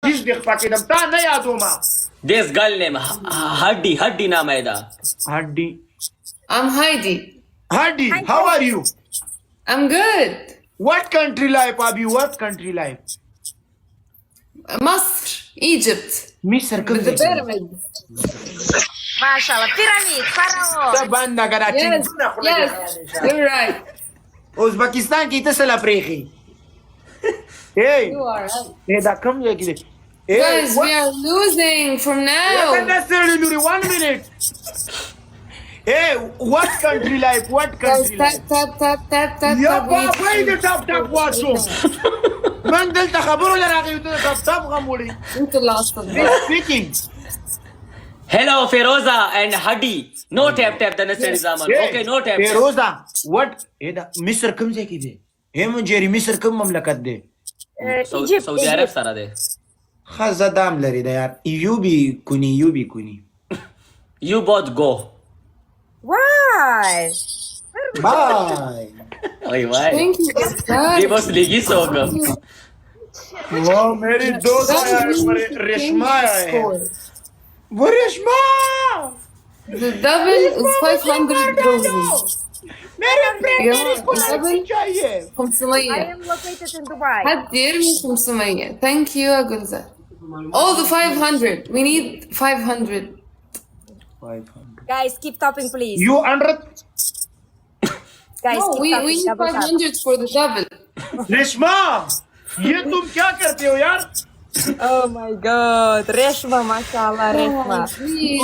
هیچ دقیقه کدم تا نه یادو ما. This girl name Huddy नाम है दा. Hardy. I'm Heidi. Hardy, how are you? I'm good. What country life, Abi? What country life? Masr, Egypt. مصر کوم With the ځای؟ pyramids. MashaAllah, pyramid, pharaoh. ته باندې کراچي. Yes, yes, you're right. ازبکستان کې ته سلا پریخي. Hey, You are right. دا کوم ځای کې دی؟ Guys, we are losing from now. Luri, 1 minute. Hey, what country life? What Guys, country life? tap. یا We need بابا دې ټاپ ټاپ واشو. من دلته خبرو لراغی ته ټاپ ټاپ غموړي. to lost them. Speaking. Hello Feroza and Huddy. No tap the necessary zaman. Okay, no tap. فیروزه what دا مصر کوم ځای کې دی؟ هم جری مصر کوم مملکت دی؟ Egypt. Saudi Arab سره ده. خزه دام لري دا یار. یوبی کونی. You both go. Why? Bye. Oy vay. Thank you. ये बस लेगी सोगा. वो मेरी दोस्त है रेशमा है. वो रेशमा. The double is 500 roses. मेरे फ्रेंड Yeah, इसको double. चाहिए. 500. I am located in Dubai. حد يرمي 500. Thank you يا جلزة. All the 500. We need 500. 500. Guys, keep topping, please. You 100. Guys, No, keep we topping. need Double tap. 500 for the double. Reshma ये तुम क्या करते हो यार? Oh my God, Reshma, mashallah, Reshma. Please.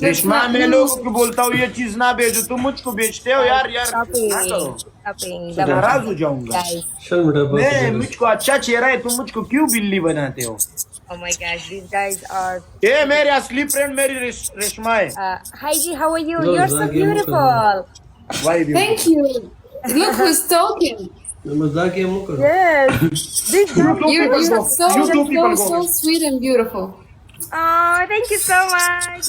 Reshma मैं लोगों को बोलता हूँ ये चीज ना भेजो तुम मुझको बेचते हो यार ना Topping, करो. topping, तो double नाराज tap. हो जाऊंगा. Guys, मैं मुझको अच्छा चेहरा है तुम मुझको क्यों बिल्ली बनाते हो? oh my gosh, these guys are. ये मेरे असली फ्रेंड मेरी रेशमा है. Heidi, how are you? You're so beautiful. Why do you? Thank you. Look who's talking. Yes. These guys. You're people so sweet and beautiful. Oh, thank you so much.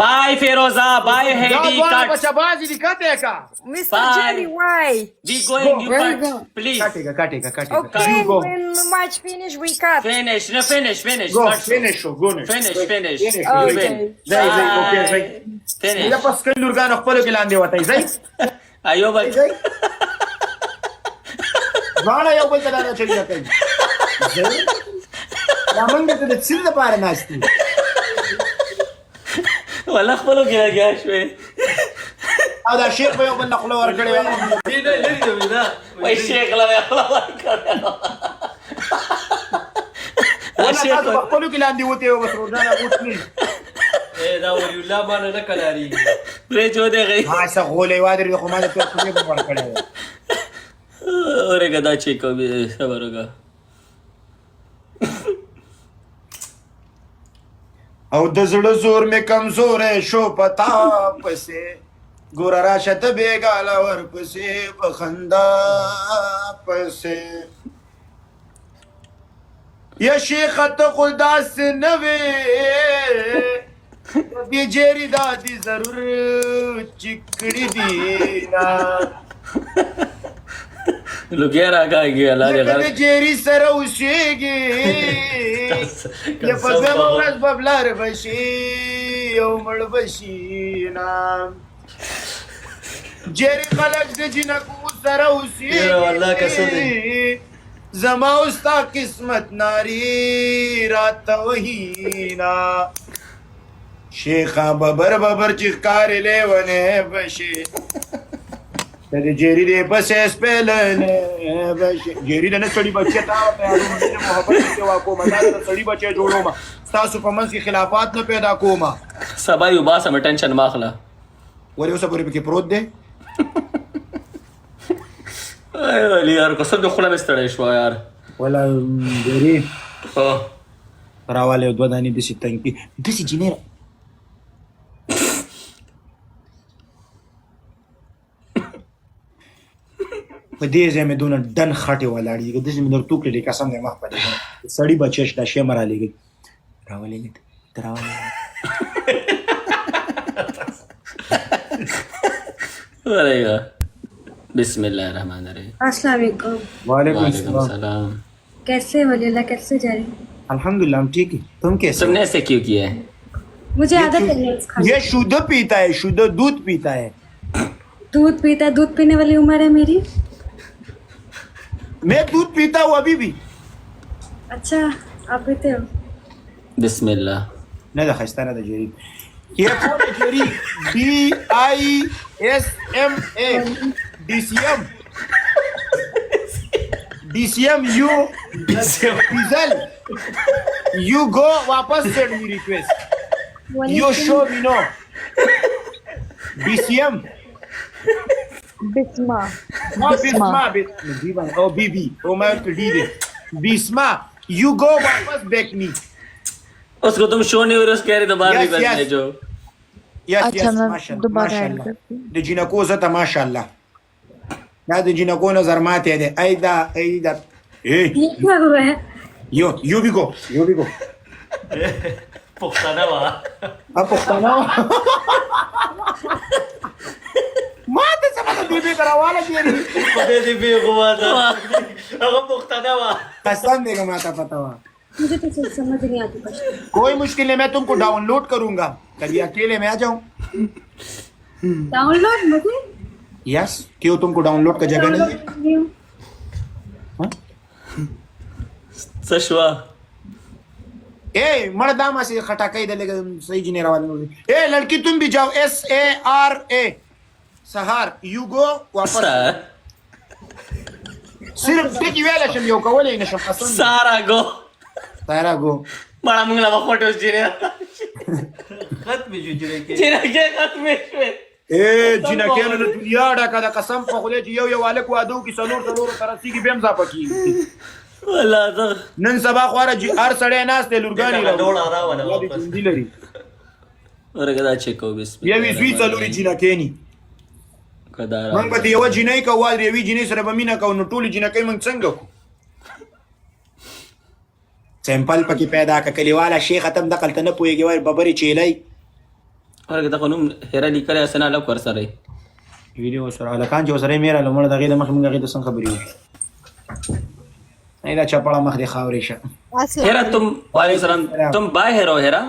Bye Feroza. Bye जा Hedy. द्वारा Cut. बचाबाजी दिखाते हैं का? Mr. Bye. Jerry, why? We going. You Where you cut. going? Please. काटेगा. Okay, You go. when match finish, we cut. Finish. No finish. Go Cut. finish show. Go next. Finish. Oh, You okay. win. زي اوكي زي. Finish. إذا بس كل لورجان أقبله كلا عندي وقتي زي. Ayo bhai. زي. زانا يا أول تلانا چلی جاتے ہیں. زي. لامن ده تدسيل ده پاره ناشتي. والله خپلو کې راګیا شوې. او دا شیخ به یو بل نخله ورکړی وای. وای شیخ لا خپل ورکړه. ولا تاسو په خپلو کې لاندې وته یو بس روزانه اوسنی. دا ولی الله باندې نه کلاري پرې جو دې غي. ما څه غولې وادر خو ما ته په خپل په ورکړی. اورګه دا چې کوم صبر وکړه. او د زړه زور مې کمزور شو پتا پسې ګور راشه ته بیګاله ور پسې بخندا پسې یا شیخ ته خدا سے نوې بی جری دادی ضرور چکړی دی نا لوګیا راګاږي الله دې لکه غر. د جری سره اوسېږي یا په زمو ورځ به بلار بشي یو مړ بشي نا جری خلک د جنکو سره یاره والله قسم اوسېږي زما استا قسمت ناری رات وهی نا شیخا ببر چخکار لیونه بشي د جری دې پسې سپلنه بشي جری د نه سړی بچی تا په اړه محبت کې واکو ما د سړی بچی جوړوم تاسو په منځ کې خلافات نه پیدا کوم سبا یو با سم ټینشن ماخله. ولې اوسه پورې کې پروت دی ای ولي یار قسم دې خله مستړی شو یار. ولا جری او راواله دوه دانی د سیتنګ د سی جنیر په دې ځمه دونه دن خټه ولاړی د دې مې در توکل قسم نه مخ پدې سړی بچش د شی مرا لګي راولې دراولې ورېګا. बिस्मिल्लाहिर्रहमानिर्रहीम। अस्सलाम वालेकुम। वालेकुम वालेकुम सलाम। सलाम। कैसे हो लीला, कैसे जा रही? अल्हम्दुलिल्लाह हम ठीक है। तुम कैसे हो? तुमने ऐसे क्यों किया है? मुझे आदत है नट्स खाने ये शुद्ध पीता है, शुद्ध दूध पीता है। की। दूध पीता है, दूध पीने वाली उम्र है मेरी। मैं दूध पीता हूँ अभी भी। अच्छा, आप पीते हो? बिस्मिल्लाह। नहीं था खस्ता ना था जेरी। ये कौन है Jerry? DISMA DCM you diesel you go वापस send me request you show me no DCM Bisma no Bisma oh BB oh मैं तो D दे Bisma you go वापस back me उसको तुम शो नहीं हो रहे, कह रहे तो बाहर Yes, निकल yes. भेजो। yes अच्छा, yes मैं माशाल्लाह दोबारा ऐड माशाल्लाह करती हूँ। de jinakoza ta mashallah या de jinakona zarmate de aida hey ये क्या हुआ है? you भी go पुख्ताना वहाँ Apa tanaw? Mata sa mga bibi karawala diri. पते दिव्य घुमा था अगर पुख्ताना वहाँ कसम देगा माता पतावा. मुझे तो कुछ समझ नहीं आती पश्तो। कोई मुश्किल नहीं, मैं तुमको डाउनलोड करूंगा. कभी अकेले में आ जाऊं. डाउनलोड मुझे यस क्यों तुमको डाउनलोड का जगह नहीं है? नहीं हूँ। हाँ? सशवा ए मर्दामा से खटाकई दलेगा सही जिने रवाले. ए लड़की तुम भी जाओ. SARA सहार यू गो वापस. सिर्फ टिकी वेला शम यो कवले नशम असन. सारा गो सारा गो. बड़ा मंगला फोटोस जिने खत में जो जुड़े के जिने के खत में ए जिना के न दुनिया डा का कसम په خله چې یو वाले को ادو کی سلور ترسي کی بهم ځا پکی. والله ده نن سبا خواره جی ار سړی ناس ته لورګانی ډول را ولا راو واپس دي لري ورګه چیکو بسم یو وی څلوري جینا کېنی کدار من به یو جینې کوال یو جینې سره به مینا کو نو ټول جینا کې من څنګه کو سیمپل پکې پیدا ک کلیواله شیخ ختم دقل ته نه پويږي وای ببري چیلای ورګه دا قانون هر لیکل اسنه له کور سره ویډیو سره لکان جو سره میرا لمړ دغه د مخ منګه د څنګه خبري نه دا چپړه مخ د خاورې شه. हेरा तुम वालेकुम सलाम, तुम बाहर हो हेरा?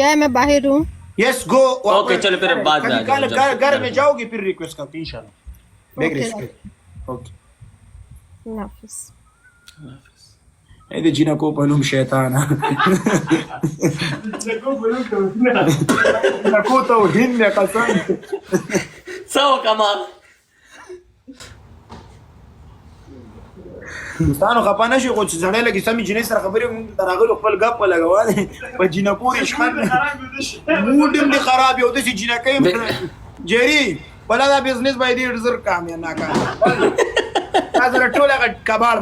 या मैं बाहर हूँ। Yes go. ओके चलो फिर बाद में आ कल जाओ। घर में जाओगे फिर रिक्वेस्ट करते इंशाल्लाह. बेग Okay. Risk okay. नाफिस। ए दे जिना को पनुम शैतान जिना को तो हिन ने कसम सो कमाल ستانو خپانه شي خو چې ځړې لګي سمې جنې سره خبرې مونږ دراغلو خپل غپ لګوالې په جنہ پورې شخن موډ هم دي خراب یو د جنہ کوي جری بلا دا بزنس باندې ډیر زر کامیاب ناکام دا زره ټوله کباړ